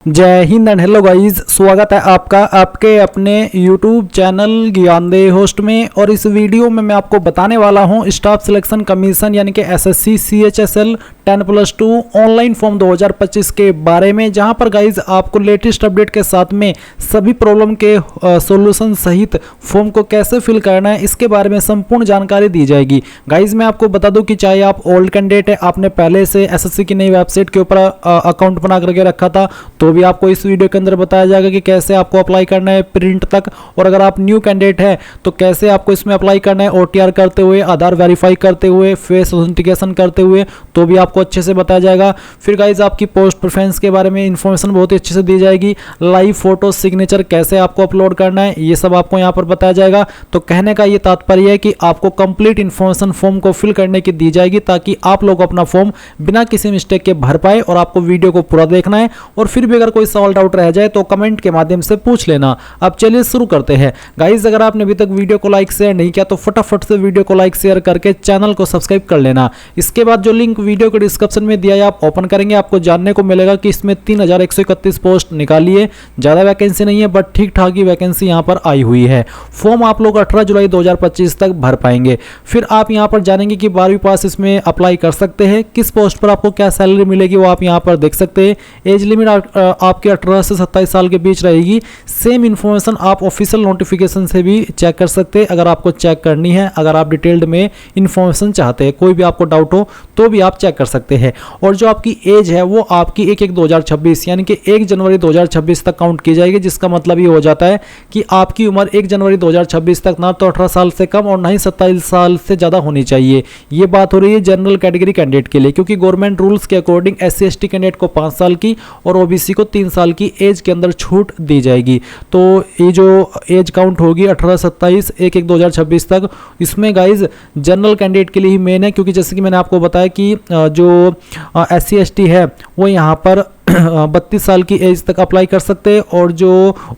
जय Hind and hello guys, स्वागत है आपका आपके अपने YouTube चैनल ज्ञानदेह होस्ट में। और इस वीडियो में मैं आपको बताने वाला हूं स्टाफ सिलेक्शन कमीशन यानी कि SSC CHSL 10+2 ऑनलाइन फॉर्म 2025 के बारे में, जहां पर गाइज आपको लेटेस्ट अपडेट के साथ में सभी प्रॉब्लम के सॉल्यूशन सहित फॉर्म को कैसे फिल करना है इसके बारे में संपूर्ण जानकारी दी जाएगी। गाइज मैं आपको बता दूं कि चाहे आप ओल्ड कैंडिडेट है, आपने पहले से SSC की नई वेबसाइट के ऊपर अकाउंट बना करके रखा था, तो भी आपको इस वीडियो के अंदर बताया जाएगा कि कैसे आपको अप्लाई करना है प्रिंट तक। और अगर आप न्यू कैंडिडेट है तो कैसे आपको इसमें अप्लाई करना है OTR करते हुए, आधार वेरीफाई करते हुए, फेस ऑथेंटिकेशन करते हुए, तो भी आपको अच्छे से बताया जाएगा। फिर गाइज आपकी पोस्ट प्रेफरेंस के बारे में इंफॉर्मेशन बहुत ही अच्छे से दी जाएगी। लाइव फोटो सिग्नेचर कैसे आपको अपलोड करना है ये सब आपको यहाँ पर बताया जाएगा। तो कहने का ये तात्पर्य है कि आपको कंप्लीट इंफॉर्मेशन फॉर्म को फिल करने की दी जाएगी ताकि आप लोग अपना फॉर्म बिना किसी मिस्टेक के भर पाए। और आपको वीडियो को पूरा देखना है और फिर भी अगर कोई सवाल डाउट रह जाए तो कमेंट के माध्यम से पूछ लेना। अब चलिए शुरू करते हैं। गाइज अगर आपने अभी तक वीडियो को लाइक शेयर नहीं किया तो फटाफट से वीडियो को लाइक शेयर करके चैनल को सब्सक्राइब कर लेना। इसके बाद जो लिंक वीडियो के डिस्क्रिप्शन में दिया है आप ओपन करेंगे, आपको जानने को मिलेगा कि इसमें 3131 पोस्ट निकाली है। ज्यादा वैकेंसी नहीं है बट ठीक ठाक ही वैकेंसी यहाँ पर आई हुई है। फॉर्म आप लोग 18 जुलाई 2025 तक भर पाएंगे। फिर आप यहाँ पर जानेंगे कि 12वीं पास इसमें अप्लाई कर सकते हैं, किस पोस्ट पर आपको क्या सैलरी मिलेगी वो आप यहाँ पर देख सकते हैं। एज लिमिट आपके 18 से 27 साल के बीच रहेगी। सेम इन्फॉर्मेशन आप ऑफिशियल नोटिफिकेशन से भी चेक कर सकते हैं अगर आपको चेक करनी है। अगर आप डिटेल्ड में इन्फॉर्मेशन चाहते हैं, कोई भी आपको डाउट हो तो भी आप चेक कर सकते हैं। और जो आपकी एज है वो आपकी 1/1/2026 यानी कि 1 जनवरी 2026 तक काउंट की जाएगी, जिसका मतलब ये हो जाता है कि आपकी उम्र 1 जनवरी 2026 तक ना तो 18 साल से कम और ना ही 27 साल से ज़्यादा होनी चाहिए। ये बात हो रही है जनरल कैटेगरी कैंडिडेट के लिए, क्योंकि गवर्नमेंट रूल्स के अकॉर्डिंग SC ST कैंडिडेट को 5 साल की और OBC को 3 साल की एज के अंदर छूट दी जाएगी। तो ये जो एज काउंट होगी 18/27/1/2026 तक, इसमें गाइज जनरल कैंडिडेट के लिए ही मेन है, क्योंकि जैसे कि मैंने आपको बताया कि जो SC ST है वो यहाँ पर 32 साल की एज तक अप्लाई कर सकते हैं और जो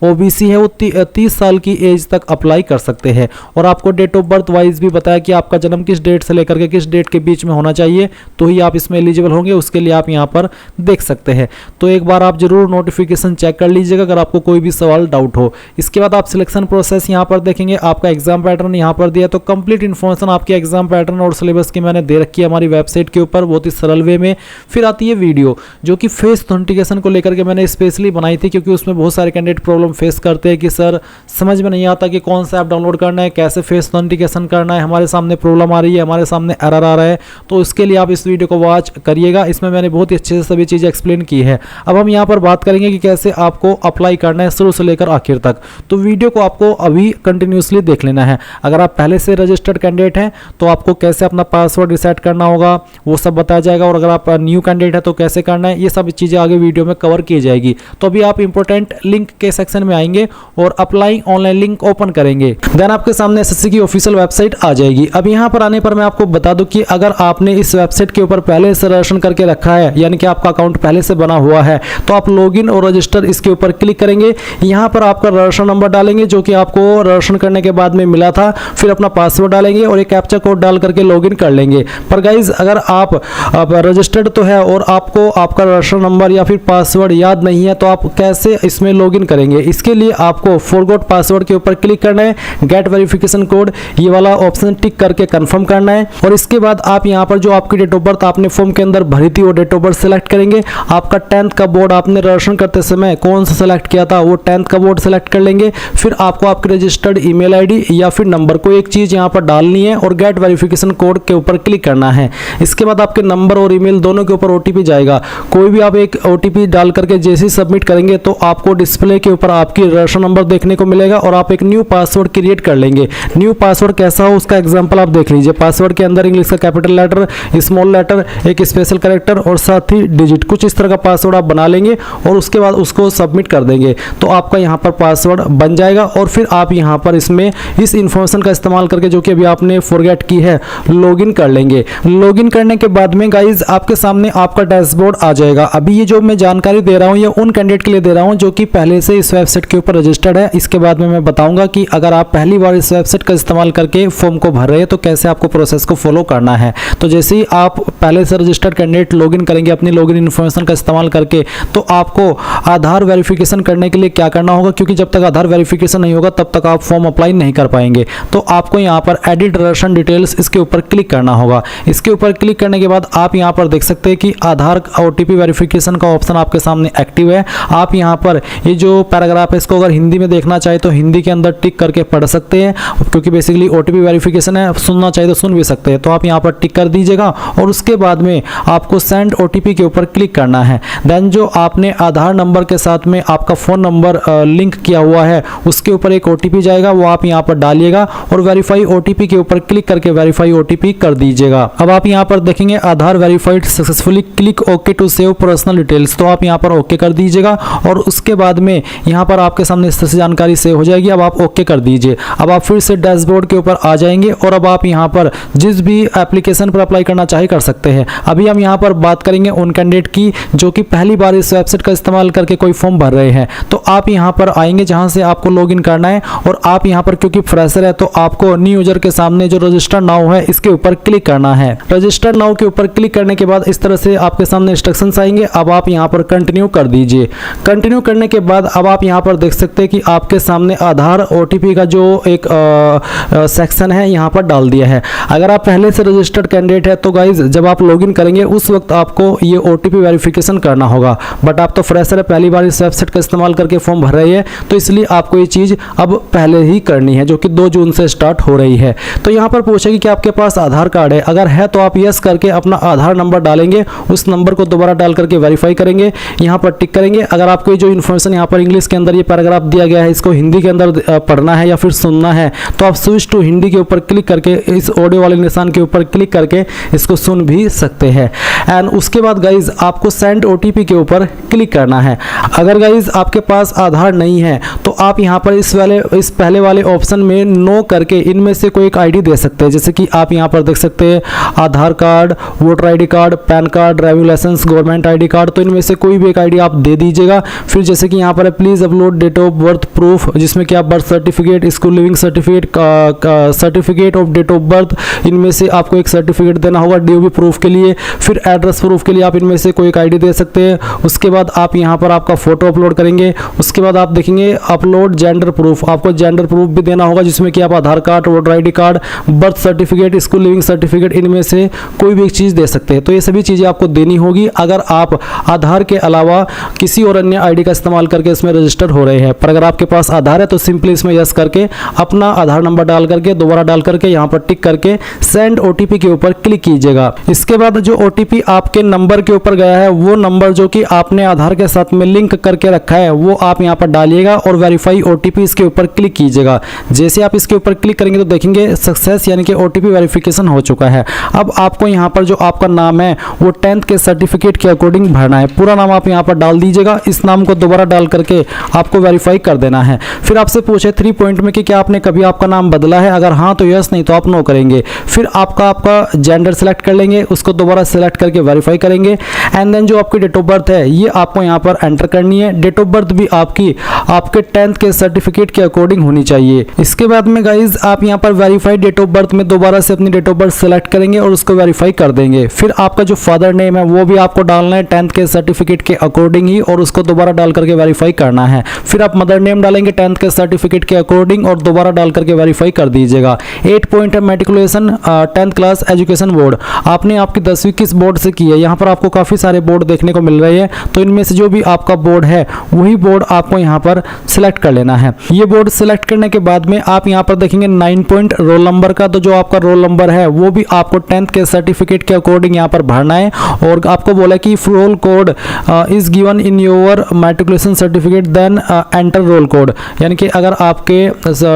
OBC है वो 30 साल की एज तक अप्लाई कर सकते हैं। और आपको डेट ऑफ बर्थ वाइज भी बताया कि आपका जन्म किस डेट से लेकर के किस डेट के बीच में होना चाहिए, तो ही आप इसमें एलिजिबल होंगे। उसके लिए आप यहाँ पर देख सकते हैं। तो एक बार आप जरूर नोटिफिकेशन चेक कर लीजिएगा अगर आपको कोई भी सवाल डाउट हो। इसके बाद आप सिलेक्शन प्रोसेस यहाँ पर देखेंगे। आपका एग्जाम पैटर्न यहाँ पर दिया, तो कंप्लीट इन्फॉर्मेशन आपके एग्जाम पैटर्न और सिलेबस की मैंने दे रखी है हमारी वेबसाइट के ऊपर बहुत ही सरल वे में। फिर आती है वीडियो जो कि फेस ऑथेंटिकेशन को लेकर के मैंने स्पेशली बनाई थी, क्योंकि उसमें बहुत सारे कैंडिडेट प्रॉब्लम फेस करते हैं कि सर समझ में नहीं आता कि कौन सा ऐप डाउनलोड करना है, कैसे फेस ऑथेंटिकेशन करना है, हमारे सामने प्रॉब्लम आ रही है, हमारे सामने एरर आ रहा है। तो उसके लिए आप इस वीडियो को वॉच करिएगा, इसमें मैंने बहुत ही अच्छे से सभी चीज़ें एक्सप्लेन की है। अब हम यहाँ पर बात करेंगे कि कैसे आपको अप्लाई करना है शुरू से लेकर आखिर तक। तो वीडियो को आपको अभी कंटिन्यूसली देख लेना है। अगर आप पहले से रजिस्टर्ड कैंडिडेट हैं तो आपको कैसे अपना पासवर्ड रिसेट करना होगा वो सब बताया जाएगा। और अगर आप न्यू कैंडिडेट है तो कैसे करना है, ये सब चीज़ें आगे वीडियो में कवर की जाएगी। तो अभी आप इंपॉर्टेंट लिंक के सेक्शन में आएंगे और अप्लाई ऑनलाइन लिंक ओपन करेंगे, देन आपके सामने SSC की ऑफिशियल वेबसाइट आ जाएगी। अब यहाँ पर आने पर मैं आपको बता दूं कि अगर आपने इस वेबसाइट के ऊपर पहले से रजिस्ट्रेशन करके रखा है, यानी कि आपका अकाउंट पहले से बना हुआ है, तो आप लॉगिन और रजिस्टर इसके ऊपर क्लिक करेंगे। यहाँ पर आपका रजिस्ट्रेशन नंबर डालेंगे जो कि आपको रजिस्ट्रेशन करने के बाद में मिला था। फिर अपना पासवर्ड डालेंगे और एक कैप्चा कोड डाल करके लॉगिन कर लेंगे। पर गाइज अगर आप रजिस्टर्ड तो है और आपको आपका रजिस्ट्रेशन नंबर या फिर पासवर्ड याद नहीं है तो आप कैसे इसमें लॉगिन करेंगे। इसके लिए आपको फॉरगॉट पासवर्ड के ऊपर क्लिक करना है, गेट वेरिफिकेशन कोड ये वाला ऑप्शन टिक करके कंफर्म करना है। और इसके बाद आप यहाँ पर जो आपकी डेट ऑफ बर्थ आपने फॉर्म के अंदर भरी थी वो डेट ऑफ बर्थ सेलेक्ट करेंगे। आपका 10th का बोर्ड आपने रजिस्ट्रेशन करते समय कौन सा सेलेक्ट किया था वो 10th का बोर्ड सेलेक्ट कर लेंगे। फिर आपको आपके रजिस्टर्ड ईमेल ID या फिर नंबर को एक चीज यहाँ पर डालनी है और गेट वेरिफिकेशन कोड के ऊपर क्लिक करना है। इसके बाद आपके नंबर और ईमेल दोनों के ऊपर OTP जाएगा। कोई भी आप एक OTP डाल करके जैसे सबमिट करेंगे तो आपको डिस्प्ले के ऊपर आपकी रजिस्ट्रेशन नंबर देखने को मिलेगा और आप एक न्यू पासवर्ड क्रिएट कर लेंगे। न्यू पासवर्ड कैसा हो उसका एग्जांपल आप देख लीजिए। पासवर्ड के अंदर इंग्लिश का कैपिटल लेटर, स्मॉल लेटर, एक स्पेशल कैरेक्टर और साथ ही डिजिट, कुछ इस तरह का पासवर्ड आप बना लेंगे और उसके बाद उसको सबमिट कर देंगे तो आपका यहाँ पर पासवर्ड बन जाएगा। और फिर आप यहाँ पर इसमें इस इंफॉर्मेशन का इस्तेमाल करके जो कि अभी आपने फॉरगेट की है लॉगिन कर लेंगे। लॉगिन करने के बाद में गाइज आपके सामने आपका डैशबोर्ड आ जाएगा। अभी ये जो मैं जानकारी दे रहा हूँ ये उन कैंडिडेट के लिए दे रहा हूँ जो कि पहले से इस वेबसाइट के ऊपर रजिस्टर्ड है। इसके बाद में मैं बताऊंगा कि अगर आप पहली बार इस वेबसाइट का इस्तेमाल करके फॉर्म को भर रहे हैं तो कैसे आपको प्रोसेस को फॉलो करना है। तो जैसे ही आप पहले से रजिस्टर्ड कैंडिडेट लॉगिन करेंगे अपनी लॉगिन इन्फॉर्मेशन का इस्तेमाल करके, तो आपको आधार वेरिफिकेशन करने के लिए क्या करना होगा, क्योंकि जब तक आधार वेरिफिकेशन नहीं होगा तब तक आप फॉर्म अप्लाई नहीं कर पाएंगे। तो आपको यहाँ पर एडिट रेशन डिटेल्स इसके ऊपर क्लिक करना होगा। इसके ऊपर क्लिक करने के बाद आप यहाँ पर देख सकते हैं कि आधार OTP वेरिफिकेशन का ऑप्शन आपके सामने एक्टिव है। आप यहाँ पर ये जो पैराग्राफ है इसको अगर हिंदी में देखना चाहे तो हिंदी के अंदर टिक करके पढ़ सकते हैं, क्योंकि बेसिकली OTP वेरिफिकेशन है, सुनना चाहिए तो सुन भी सकते हैं। तो आप यहाँ पर टिक कर दीजिएगा और उसके बाद में आपको सेंड OTP के ऊपर क्लिक करना है। देन जो आपने आधार नंबर के साथ में आपका फ़ोन नंबर लिंक किया हुआ है उसके ऊपर एक OTP जाएगा, वो आप यहाँ पर डालिएगा और वेरीफाई OTP के ऊपर क्लिक करके वेरीफाई OTP कर दीजिएगा। अब आप यहाँ पर देखेंगे Aadhaar verified successfully, click okay to save personal details. तो आप यहाँ पर ओके कर दीजिएगा और उसके बाद में यहाँ पर आपके सामने इस तरह से जानकारी सेव हो जाएगी। अब आप ओके कर दीजिए। अब आप फिर से डैशबोर्ड के ऊपर आ जाएंगे और अब आप यहाँ पर जिस भी एप्लीकेशन पर अप्लाई करना चाहे कर सकते हैं। अभी हम यहाँ पर बात करेंगे उन कैंडिडेट की जो कि पहली बार इस वेबसाइट का इस्तेमाल करके कोई फॉर्म भर रहे हैं। तो आप यहाँ पर आएंगे जहाँ से आपको लॉगिन करना है और आप यहाँ पर क्योंकि फ्रेशर है तो आपको न्यू यूजर के सामने जो रजिस्टर नाउ है इसके ऊपर क्लिक करना है। रजिस्टर नाउ के ऊपर क्लिक करने के बाद इस तरह से आपके सामने इंस्ट्रक्शंस आएंगे। अब आप यहाँ पर कंटिन्यू कर दीजिए। कंटिन्यू करने के बाद अब आप यहाँ पर देख सकते हैं कि आपके सामने आधार OTP का जो एक सेक्शन है यहाँ पर डाल दिया है। अगर आप पहले से रजिस्टर्ड कैंडिडेट है तो गाइज जब आप लॉगिन करेंगे उस वक्त आपको ये OTP वेरिफिकेशन करना होगा, बट आप तो फ्रेशर है, पहली बार इस वेबसाइट का इस्तेमाल करके फॉर्म भर रहे हैं, तो इसलिए आपको ये चीज़ अब पहले ही करनी है जो कि 2 जून से स्टार्ट हो रही है। तो यहाँ पर पूछेगी कि आपके पास आधार कार्ड है, अगर है तो आप यस करके अपना आधार नंबर डालेंगे, उस नंबर को दोबारा डाल करके वेरीफाई करेंगे, यहाँ पर टिक करेंगे। अगर आपको जो इन्फॉर्मेशन यहाँ पर इंग्लिश के अंदर ये पैराग्राफ दिया गया है इसको हिंदी के अंदर पढ़ना है या फिर सुनना है तो आप स्विच टू हिंदी के ऊपर क्लिक करके इस ऑडियो वाले निशान के ऊपर क्लिक करके इसको सुन भी सकते हैं। एंड उसके बाद गाइज आपको सेंड OTP के ऊपर क्लिक करना है। अगर गाइज आपके पास आधार नहीं है तो आप यहाँ पर इस पहले वाले ऑप्शन में नो करके इनमें से कोई एक ID दे सकते हैं। जैसे कि आप यहाँ पर देख सकते हैं Aadhaar card, voter ID card, PAN card, driving licence, government ID card, तो इनमें से कोई भी एक ID आप दे दीजिएगा। फिर जैसे कि यहाँ पर please upload date of birth proof, जिसमें कि आप birth certificate, school leaving certificate, certificate of date of birth, इनमें से आपको एक सर्टिफिकेट देना होगा DOB प्रूफ के लिए। फिर एड्रेस प्रूफ के लिए आप इनमें से कोई एक ID दे सकते हैं। उसके बाद आप यहाँ पर आपका फोटो अपलोड करेंगे। उसके बाद आप देखेंगे अपलोड जेंडर प्रूफ, आपको जेंडर प्रूफ भी देना होगा जिसमें कि आप Aadhaar card, voter ID card, birth certificate, school leaving certificate, इनमें से कोई भी एक चीज़ दे सकते हैं। तो ये सभी चीज़ें आपको देनी होगी अगर आप आधार के अलावा किसी और अन्य ID का इस्तेमाल करके इसमें रजिस्टर हो रहे हैं। पर अगर आपके पास आधार है तो सिंपली इसमें यस करके अपना आधार नंबर डाल करके दोबारा डाल करके यहाँ पर टिक करके सेंड OTP के ऊपर क्लिक कीजिएगा। इसके बाद जो OTP आपके नंबर के ऊपर गया है वो नंबर जो कि आपने आधार के साथ में लिंक करके रखा है वो आप यहाँ पर डालिएगा और वेरीफाई OTP इसके ऊपर क्लिक कीजिएगा। जैसे आप इसके ऊपर क्लिक करेंगे तो देखेंगे सक्सेस यानी कि OTP वेरिफिकेशन हो चुका है। अब आपको यहाँ पर जो आपका नाम है वो 10th के सर्टिफिकेट के अकॉर्डिंग भरना है। पूरा नाम आप यहाँ पर डाल दीजिएगा। इस नाम को दोबारा डाल करके आपको वेरीफाई कर देना है। फिर आपसे पूछे 3 पॉइंट में कि क्या आपने कभी आपका नाम बदला है, अगर हाँ तो यस, नहीं तो आप नो करेंगे। फिर आपका जेंडर सेलेक्ट कर लेंगे, उसको दोबारा सेलेक्ट करके वेरीफाई करेंगे। एंड देन जो आपकी डेट ऑफ बर्थ है ये आपको यहाँ पर एंटर करनी है। डेट ऑफ बर्थ भी आपके 10th के सर्टिफिकेट के अकॉर्डिंग होनी चाहिए। इसके बाद में गाइज आप यहाँ पर वेरीफाइड डेट ऑफ बर्थ में दोबारा से अपनी डेट ऑफ बर्थ सेलेक्ट करेंगे और उसको वेरीफाई कर देंगे। फिर आपका जो फादर नेम है वो भी आपको डालना है 10th के सर्टिफिकेट के अकॉर्डिंग ही और उसको दोबारा डाल करके वेरीफाई करना है। फिर आप मदर नेम डालेंगे 10th के सर्टिफिकेट के अकॉर्डिंग और दोबारा डाल करके वेरीफाई कर दीजिएगा। 8 पॉइंट है matriculation 10th class education board, आपने आपकी 10वीं किस बोर्ड से की है। यहाँ पर आपको काफ़ी सारे बोर्ड देखने को मिल रहे हैं, तो इनमें से जो भी आपका बोर्ड है वही बोर्ड आपको यहाँ पर सिलेक्ट कर लेना है। ये बोर्ड सिलेक्ट करने के बाद में आप यहाँ पर देखेंगे 9 पॉइंट रोल नंबर का, तो जो आपका रोल नंबर है वो भी आपको 10th के सर्टिफिकेट के अकॉर्डिंग यहाँ पर भरना है। और आपको बोला कि roll code is given in your matriculation certificate then enter roll code, यानी कि अगर आपके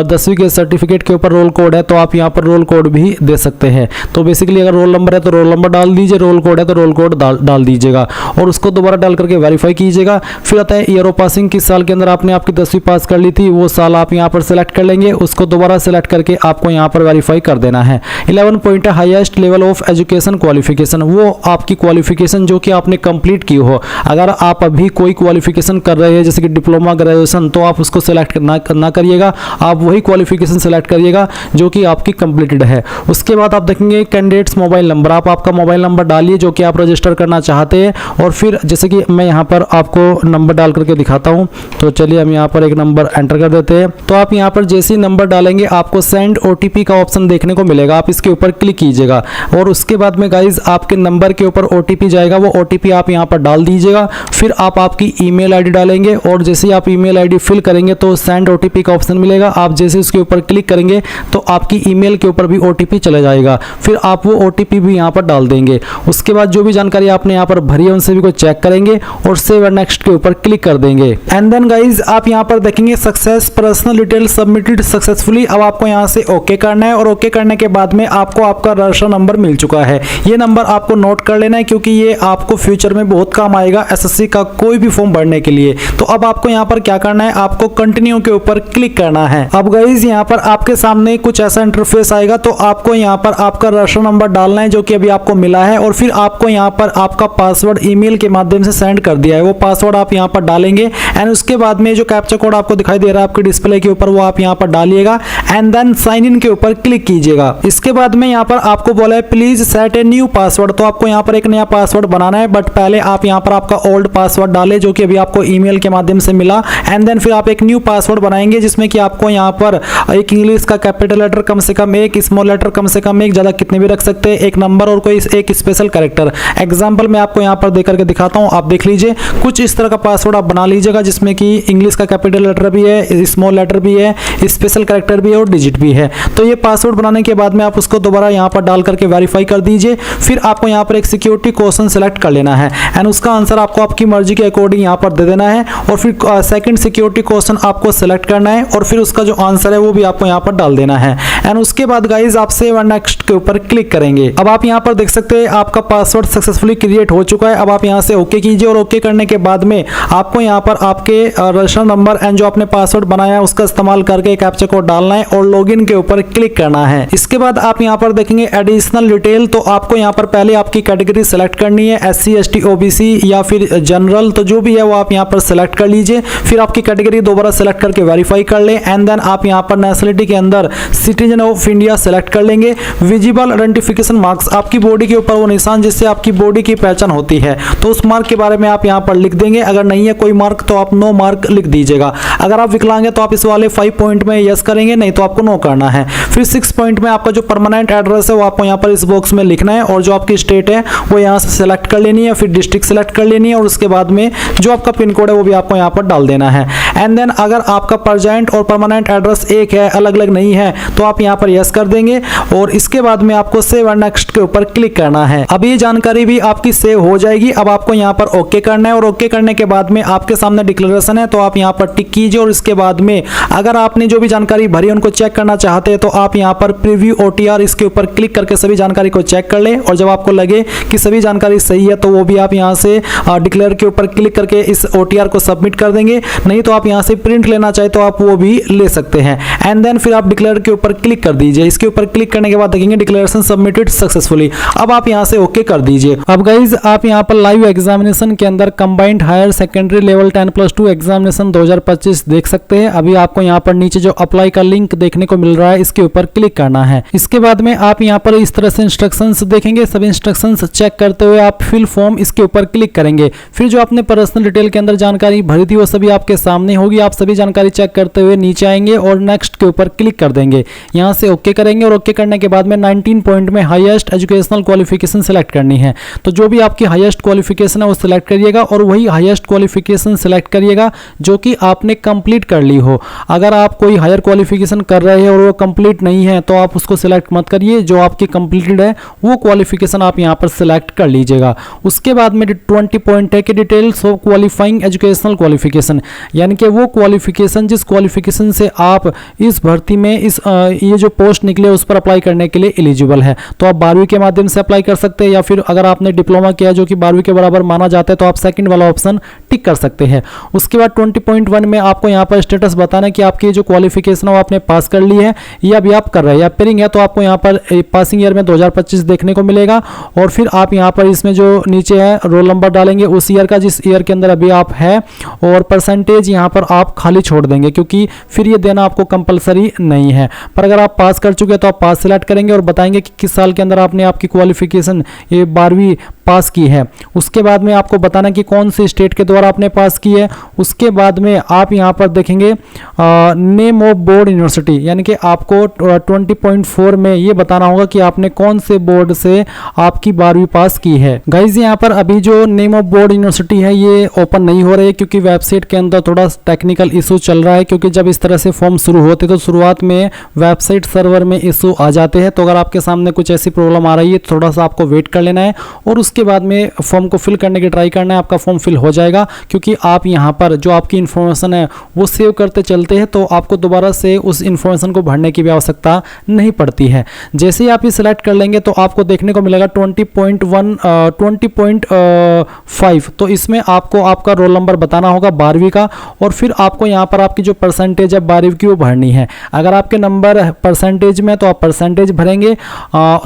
10वीं के सर्टिफिकेट के ऊपर रोल कोड है तो आप यहाँ पर रोल कोड भी दे सकते हैं। तो बेसिकली अगर रोल नंबर है तो रोल नंबर डाल दीजिए, रोल कोड है तो रोल कोड डाल दीजिएगा और उसको दोबारा डाल करके वेरीफाई कीजिएगा। फिर आता है ईयर ऑफ पासिंग, किस साल के अंदर आपने आपकी 10वीं 10वीं पास कर ली थी वो साल आप यहाँ पर सिलेक्ट कर लेंगे, उसको दोबारा सिलेक्ट करके आपको यहाँ पर वेरीफाई कर देना है। 11 पॉइंट है highest level of education qualification, वो आपकी क्वालिफिकेशन जो कि आपने कंप्लीट की हो। अगर आप अभी कोई क्वालिफिकेशन कर रहे हैं जैसे कि डिप्लोमा ग्रेजुएशन, तो आप उसको सिलेक्ट ना करिएगा, आप वही क्वालिफिकेशन सिलेक्ट करिएगा जो कि आपकी कंप्लीटेड है। उसके बाद आप देखेंगे कैंडिडेट्स मोबाइल नंबर, आप आपका मोबाइल नंबर डालिए जो कि आप रजिस्टर करना चाहते हैं। और फिर जैसे कि मैं यहाँ पर आपको नंबर डाल करके दिखाता हूँ, तो चलिए हम यहाँ पर एक नंबर एंटर कर देते हैं। तो आप यहाँ पर जैसे ही नंबर डालेंगे आपको सेंड OTP का ऑप्शन देखने को मिलेगा, आप इसके ऊपर क्लिक कीजिएगा और उसके बाद में गाइज आपके नंबर के ऊपर OTP जाएगा, वो OTP आप यहाँ पर डाल दीजिएगा। फिर आप आपकी ईमेल आईडी डालेंगे और जैसे ही आप ईमेल आईडी फिल करेंगे तो सेंड OTP का ऑप्शन मिलेगा, आप जैसे उसके ऊपर क्लिक करेंगे तो आपकी ईमेल के ऊपर भी OTP चला जाएगा। फिर आप वो OTP भी यहाँ पर डाल देंगे। उसके बाद जो भी जानकारी आपने यहाँ पर भरी है उन सभी को चेक करेंगे और सेव एंड नेक्स्ट के ऊपर क्लिक कर देंगे। एंड देन गाइज आप यहाँ पर देखेंगे success personal detail submitted successfully. अब आपको यहाँ से ओके करना है और ओके करने के बाद में आपको आपका रजिस्टर नंबर मिल चुका है। ये नंबर आपको नोट कर लेना है क्योंकि ये आपको फ्यूचर में बहुत काम आएगा SSC का कोई भी फॉर्म भरने के लिए। तो अब आपको यहाँ पर क्या करना है, आपको कंटिन्यू के ऊपर क्लिक करना है। अब गाइज यहाँ पर आपके सामने कुछ ऐसा इंटरफेस आएगा, तो आपको यहाँ पर आपका रजिस्टर नंबर डालना है जो कि अभी आपको मिला है और फिर आपको यहाँ पर आपका पासवर्ड ईमेल के माध्यम से सेंड कर दिया है, वो पासवर्ड आप यहाँ पर डालेंगे। एंड उसके बाद में जो कैप्चा कोड आपको दिखाई दे रहा है आपके डिस्प्ले के ऊपर, वो आप यहाँ पर डालिएगा एंड देन साइन इन के ऊपर क्लिक कीजिएगा। इसके बाद में यहाँ पर आपको बोला है please set a new password, तो आपको यहाँ पर एक नया पासवर्ड बनाना है, बट पहले आप यहाँ पर आपका ओल्ड पासवर्ड डालें जो कि अभी आपको ईमेल के माध्यम से मिला। एंड देन फिर आप एक न्यू पासवर्ड बनाएंगे जिसमें कि आपको यहाँ पर एक इंग्लिश का कैपिटल लेटर कम से कम एक, स्मॉल लेटर कम से कम एक, ज्यादा कितने भी रख सकते हैं, एक नंबर और कोई एक स्पेशल कैरेक्टर। एग्जाम्पल मैं आपको यहाँ पर देकर के दिखाता हूँ, आप देख लीजिए। कुछ इस तरह का पासवर्ड आप बना लीजिएगा जिसमें कि इंग्लिश का कैपिटल लेटर भी है, स्मॉल लेटर भी है, स्पेशल कैरेक्टर भी है और डिजिट भी है। तो ये पासवर्ड बनाने के बाद में आप उसको दोबारा यहाँ पर डाल करके वेरीफाई कर दीजिए। फिर आपको यहाँ पर एक सिक्योरिटी क्वेश्चन सेलेक्ट कर लेना है एंड उसका आंसर आपको आपकी मर्जी के अकॉर्डिंग यहाँ पर दे देना है और फिर सेकंड सिक्योरिटी क्वेश्चन आपको सेलेक्ट करना है और फिर उसका जो आंसर है वो भी आपको यहाँ पर डाल देना है। एंड उसके बाद गाइज आप सेव एंड नेक्स्ट के ऊपर क्लिक करेंगे। अब आप यहाँ पर देख सकते हैं आपका पासवर्ड सक्सेसफुली क्रिएट हो चुका है। अब आप यहाँ से ओके कीजिए और ओके करने के बाद में आपको यहाँ पर आपके रजिस्टर नंबर एंड जो आपने पासवर्ड बनाया है उसका इस्तेमाल करके कैप्चा कोड डालना है और लॉगिन के ऊपर क्लिक करना है। इसके बाद आप यहाँ पर देखेंगे एडिशनल डिटेल, तो आपको यहाँ पर पहले आपकी कैटेगरी सेलेक्ट करनी है, SC ST OBC या फिर जनरल, तो जो भी है वो आप यहाँ पर सेलेक्ट कर लीजिए। फिर आपकी कैटेगरी दोबारा सेलेक्ट करके वेरीफाई कर ले एंड देन आप यहाँ पर नेशनलिटी के अंदर सिटीजन ऑफ इंडिया सेलेक्ट कर लेंगे। विजिबल आइडेंटिफिकेशन मार्क्स, आपकी बॉडी के ऊपर वो निशान जिससे आपकी बॉडी की पहचान होती है, तो उस मार्क के बारे में आप यहाँ पर लिख देंगे। अगर नहीं है कोई मार्क तो आप नो मार्क लिख दीजिएगा। अगर आप विकलांग है तो आप इस वाले 5 पॉइंट में यस करेंगे, नहीं तो आपको नो करना है। फिर 6 पॉइंट में आपका जो परमानेंट एड्रेस है वो आपको यहाँ पर इस बॉक्स में लिखना है और जो आपकी स्टेट है वो यहाँ से सेलेक्ट कर लेनी है, फिर डिस्ट्रिक्ट सेलेक्ट कर लेनी है और उसके बाद में जो आपका पिन कोड है वो भी आपको यहाँ पर डाल देना है। एंड देन अगर आपका प्रेजेंट और परमानेंट एड्रेस एक है, अलग अलग नहीं है, तो आप यहाँ पर यस कर देंगे और इसके बाद में आपको सेव एंड नेक्स्ट के ऊपर क्लिक करना है। अब ये जानकारी भी आपकी सेव हो जाएगी। अब आपको यहाँ पर ओके करना है और ओके करने के बाद में आपके सामने डिक्लेरेशन है, तो आप यहाँ पर टिक कीजिए और इसके बाद में अगर आपने जो भी जानकारी भरी उनको चेक करना चाहते हैं तो आप यहाँ पर प्रीव्यू OTR इसके ऊपर क्लिक करके सभी जानकारी को चेक कर ले और जब आपको लगे कि सभी जानकारी सही है तो वो भी आप यहाँ से डिक्लेयर के ऊपर क्लिक करके इस OTR को सबमिट कर देंगे। नहीं तो आप यहाँ से प्रिंट लेना चाहे तो आप वो भी ले सकते हैं। एंड देन फिर आप डिक्लेयर के ऊपर क्लिक कर दीजिए। इसके ऊपर क्लिक करने के बाद देखेंगे डिक्लेरेशन सबमिटेड सक्सेसफुली। अब आप यहाँ से ओके कर दीजिए। अब गाइज आप यहाँ पर लाइव एग्जामिनेशन के अंदर combined higher secondary level 10+2 examination 2025 देख सकते हैं। अभी आपको यहाँ पर नीचे जो अप्लाई का लिंक देखने को मिल रहा है इसके ऊपर क्लिक करना है। इसके बाद में आप यहाँ पर इस तरह से इंस्ट्रक्शंस देखेंगे। सब इंस्ट्रक्शंस चेक करते हुए आप फिल फॉर्म इसके ऊपर क्लिक करेंगे। फिर जो आपने पर्सनल डिटेल के अंदर जानकारी भरी थी वो सभी आपके सामने होगी। आप सभी जानकारी चेक करते हुए नीचे आएंगे और नेक्स्ट के ऊपर क्लिक कर देंगे। यहाँ से ओके करेंगे और ओके करने के बाद में 19 पॉइंट में हाईएस्ट एजुकेशनल क्वालिफिकेशन सेलेक्ट करनी है। तो जो भी आपकी हाईएस्ट क्वालिफिकेशन है वो सिलेक्ट करिएगा और वही हाईएस्ट क्वालिफिकेशन सिलेक्ट करिएगा जो कि आपने कंप्लीट कर ली हो। अगर आप कोई हायर क्वालिफिकेशन कर रहे हैं और वो कंप्लीट नहीं है तो आप उसको सिलेक्ट मत करिए। जो आपकी कंप्लीटेड है वो क्वालिफिकेशन आप यहाँ पर सिलेक्ट कर लीजिएगा। उसके बाद में 20 पॉइंट है कि details of qualifying educational qualification, यानी कि वो क्वालिफिकेशन जिस क्वालिफिकेशन से आप इस भर्ती में ये जो पोस्ट निकले उस पर अप्लाई करने के लिए एलिजिबल है। तो आप 12वीं के माध्यम से अप्लाई कर सकते हैं या फिर अगर आपने डिप्लोमा किया जो कि 12वीं के बराबर माना जाता है तो आप सेकंड वाला ऑप्शन टिक कर सकते हैं। उसके बाद 20.1 में आपको यहाँ पर स्टेटस बताना है कि आपकी जो क्वालिफिकेशन है वो आपने पास कर ली है या अभी आप कर रहे हैं। या पेयरिंग है तो आपको यहाँ पर पासिंग ईयर में 2025 देखने को मिलेगा। और फिर आप यहाँ पर इसमें जो नीचे है रोल नंबर डालेंगे उस ईयर का जिस ईयर के अंदर अभी आप है, और परसेंटेज यहाँ पर आप खाली छोड़ देंगे क्योंकि फिर ये देना आपको कंपलसरी नहीं है। पर अगर आप पास कर चुके हैं तो आप पास सेलेक्ट करेंगे और बताएंगे कि किस साल के अंदर आपने आपकी क्वालिफिकेशन ये 12वीं पास की है। उसके बाद में आपको बताना कि कौन से स्टेट के द्वारा आपने पास की है। उसके बाद में आप यहाँ पर देखेंगे नेम ऑफ बोर्ड यूनिवर्सिटी, यानी कि आपको 20.4 में ये बताना होगा कि आपने कौन से बोर्ड से आपकी 12वीं पास की है। गाइज यहाँ पर अभी जो नेम ऑफ बोर्ड यूनिवर्सिटी है ये ओपन नहीं हो रही है क्योंकि वेबसाइट के अंदर थोड़ा टेक्निकल इशू चल रहा है, क्योंकि जब इस तरह से फॉर्म शुरू होते तो शुरुआत में वेबसाइट सर्वर में इशू आ जाते हैं। तो अगर आपके सामने कुछ ऐसी प्रॉब्लम आ रही है तो थोड़ा सा आपको वेट कर लेना है और उसके बाद में फॉर्म को फिल करने की ट्राई करना है। आपका फॉर्म फिल हो जाएगा क्योंकि आप यहाँ पर जो आपकी इन्फॉर्मेशन है वो सेव करते चलते हैं तो आपको दोबारा से उस इन्फॉर्मेशन को भरने की भी आवश्यकता नहीं पड़ती है। जैसे ही आप ये सिलेक्ट कर लेंगे तो आपको देखने को मिलेगा 20.5, तो इसमें आपको आपका रोल नंबर बताना होगा 12वीं का, और फिर आपको यहाँ पर आपकी जो परसेंटेज है 12वीं की वो भरनी है। अगर आपके नंबर परसेंटेज में तो आप परसेंटेज भरेंगे,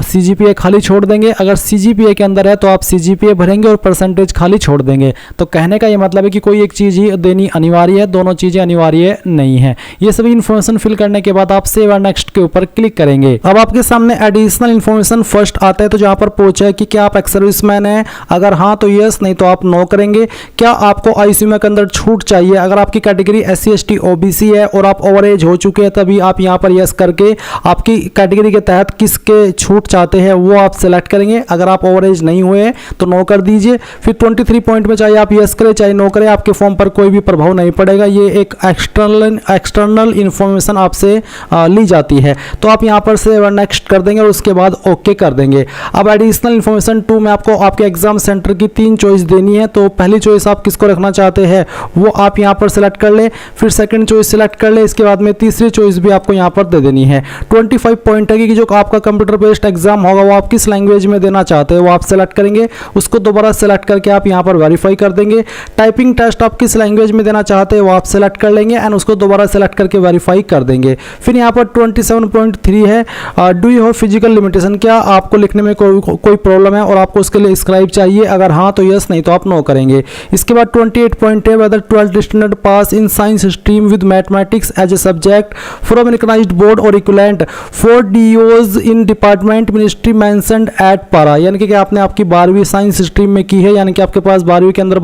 CGPA खाली छोड़ देंगे। अगर CGPA के अंदर है तो आप CGPA भरेंगे और परसेंटेज खाली छोड़ देंगे। तो कहने का ये मतलब है कि कोई एक चीज़ ही देनी अनिवार्य है, दोनों चीज़ें अनिवार्य नहीं है। ये सभी इन्फॉर्मेशन फिल करने के बाद आप सेव और नेक्स्ट के ऊपर क्लिक करेंगे। अब आपके सामने एडिशनल इन्फॉर्मेशन फर्स्ट आता है, तो जहाँ पर पूछा है कि क्या आप एक्स सर्विसमैन हैं, अगर हाँ तो यस, नहीं तो आप नो करेंगे। क्या आपको ICU के अंदर छूट चाहिए, अगर आपकी कैटेगरी SC ST OBC है और आप ओवर एज हो चुके हैं तभी आप यहाँ पर यस करके आपकी कैटेगरी के तहत किसके छूट चाहते हैं वो आप सेलेक्ट करेंगे। अगर आप ओवर एज नहीं हुए तो नो कर दीजिए। फिर 23 पॉइंट में चाहे आप यस करें चाहे नो करें आपके फॉर्म पर कोई भी प्रभाव नहीं पड़ेगा। ये एक एक्सटर्नल इंफॉर्मेशन आपसे ली जाती है, तो आप यहाँ पर से नेक्स्ट कर देंगे और उसके बाद ओके कर देंगे। अब एडिशनल इन्फॉर्मेशन 2 में आपको आपके एग्जाम सेंटर की 3 चॉइस देनी है। तो पहली चॉइस आप किसको रखना चाहते हैं वो आप यहाँ पर सेलेक्ट कर ले, फिर सेकंड चॉइस सेलेक्ट कर ले, इसके बाद में तीसरी चॉइस भी आपको यहाँ पर दे देनी है। 25 पॉइंट है कि जो आपका कंप्यूटर बेस्ड एग्जाम होगा वो आप किस लैंग्वेज में देना चाहते हैं वो आप सेलेक्ट करेंगे, उसको दोबारा सेलेक्ट करके आप यहाँ पर वेरीफाई कर देंगे। टाइपिंग टेस्ट आप किस लैंग्वेज में देना चाहते हैं वो आप सेलेक्ट कर लेंगे एंड उसको दोबारा सेलेक्ट करके वेरीफाई कर देंगे। फिर यहाँ पर 27.3 है do you have physical limitation, क्या आपको लिखने में कोई प्रॉब्लम है और आपको उसके लिए स्क्राइब चाहिए, अगर हाँ तो यस, नहीं तो आप नो करेंगे। इसके बाद 28 पॉइंट है whether 12th standard pass in science stream with mathematics as a subject from recognised board और equivalent for DOs in department ministry mentioned at para, यानी कि आपने आपकी 12वीं साइंस स्ट्रीम में की है, यानी कि आपके पास 12वीं के अंदर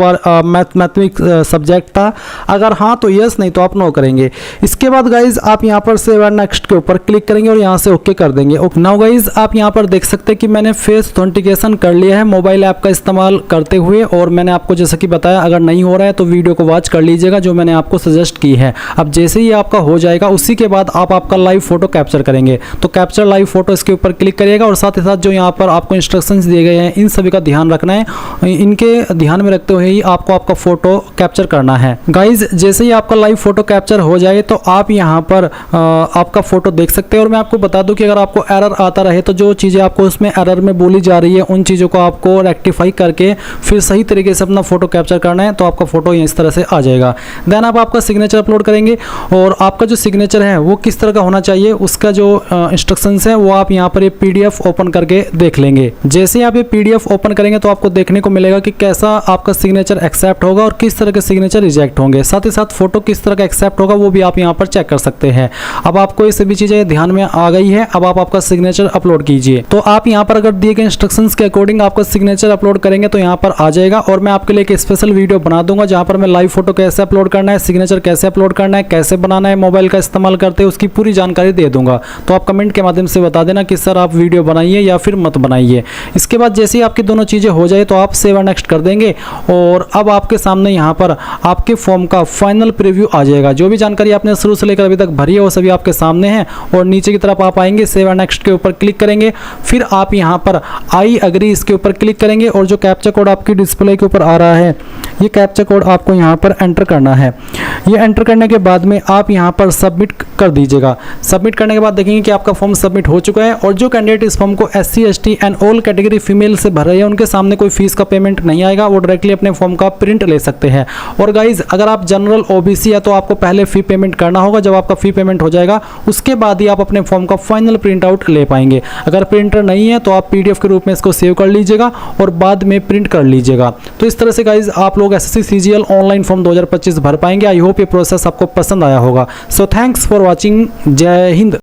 मैथमेटिक्स सब्जेक्ट था, अगर हाँ तो यस, नहीं तो आप नो करेंगे। इसके बाद गाइज आप यहाँ पर सेव एंड नेक्स्ट के ऊपर क्लिक करेंगे और यहाँ से ओके कर देंगे। नाउ गाइज आप यहाँ पर देख सकते हैं कि मैंने फेस ऑथेंटिकेशन कर लिया है मोबाइल ऐप का इस्तेमाल करते हुए, और मैंने आपको जैसा कि बताया अगर नहीं हो रहा है तो वीडियो को वॉच कर लीजिएगा जो मैंने आपको सजेस्ट की है। अब जैसे ही आपका हो जाएगा उसी के बाद आप आपका लाइव फोटो कैप्चर करेंगे, तो कैप्चर लाइव फोटो इसके ऊपर क्लिक करिएगा और साथ ही साथ जो यहाँ पर आपको इंस्ट्रक्शंस दिए गए हैं इन सभी का ध्यान रखना है, इनके ध्यान में रखते हुए ही आपको आपका फोटो कैप्चर करना है। गाइज जैसे ही आपका लाइव फोटो कैप्चर हो जाए तो आप यहाँ पर आपका फोटो देख सकते हैं। और मैं आपको बता दूं कि अगर आपको एरर आता रहे तो जो चीज़ें आपको उसमें एरर में बोली जा रही है उन चीज़ों को आपको रेक्टिफाई करके फिर सही तरीके से अपना फोटो कैप्चर करना है, तो आपका फोटो इस तरह से आ जाएगा। देन आप आपका सिग्नेचर अपलोड करेंगे और आपका जो सिग्नेचर है वो किस तरह का होना चाहिए उसका जो इंस्ट्रक्शंस है वो आप यहाँ पर ये PDF ओपन करके देख लेंगे। जैसे ही आप ये PDF ओपन करेंगे तो आपको देखने को मिलेगा कि कैसा आपका सिग्नेचर एक्सेप्ट होगा और किस तरह के सिग्नेचर रिजेक्ट होंगे, साथ ही साथ फोटो किस तरह का एक्सेप्ट होगा वो भी आप यहाँ पर चेक कर सकते हैं। अब आपको ये सभी चीजें ध्यान में आ गई है, अब आप आपका सिग्नेचर अपलोड कीजिए। तो आप यहाँ पर अगर दिए गए इंस्ट्रक्शंस के अकॉर्डिंग आपका सिग्नेचर अपलोड करेंगे तो यहाँ पर आ जाएगा, और मैं आपके लिए एक स्पेशल वीडियो बना दूंगा जहाँ पर मैं लाइव फोटो कैसे अपलोड करना है, सिग्नेचर कैसे अपलोड करना है, कैसे बनाना है मोबाइल का इस्तेमाल करते हैं उसकी पूरी जानकारी दे दूंगा। तो आप कमेंट के माध्यम से बता देना कि सर आप वीडियो बनाइए या फिर मत बनाइए। इसके बाद जैसे ही आपकी दोनों चीजें हो जाए तो आप सेव एंड नेक्स्ट कर देंगे और अब आपके सामने यहाँ पर आपके फॉर्म का फाइनल प्रीव्यू आ जाएगा। जो भी जानकारी आपने शुरू से लेकर अभी तक भरी है वो सभी आपके सामने है, और नीचे की तरफ आप आएंगे सेव एंड नेक्स्ट के ऊपर क्लिक करेंगे, फिर आप यहाँ पर आई अग्री इसके ऊपर क्लिक करेंगे और जो कैप्चा कोड आपकी डिस्प्ले के ऊपर आ रहा है ये कैप्चा कोड आपको यहाँ पर एंटर करना है। ये एंटर करने के बाद में आप यहाँ पर सबमिट कर दीजिएगा। सबमिट करने के बाद देखेंगे कि आपका फॉर्म सबमिट हो चुका है और जो कैंडिडेट इस फॉर्म को SC ST and all category female से भर रहे हैं उनके सामने कोई फीस का पेमेंट नहीं आएगा, वो डायरेक्टली अपने फॉर्म का प्रिंट ले सकते हैं। और गाइज अगर आप जनरल OBC है तो आपको पहले फी पेमेंट करना होगा। जब आपका फी पेमेंट हो जाएगा उसके बाद ही आप अपने फॉर्म का फाइनल प्रिंट आउट ले पाएंगे। अगर प्रिंटर नहीं है तो आप PDF के रूप में इसको सेव कर लीजिएगा और बाद में प्रिंट कर लीजिएगा। तो इस तरह से गाइज आप लोग SSC CGL ऑनलाइन फॉर्म 2025 भर पाएंगे। आई होप ये प्रोसेस आपको पसंद आया होगा। So thanks for watching. जय हिंद।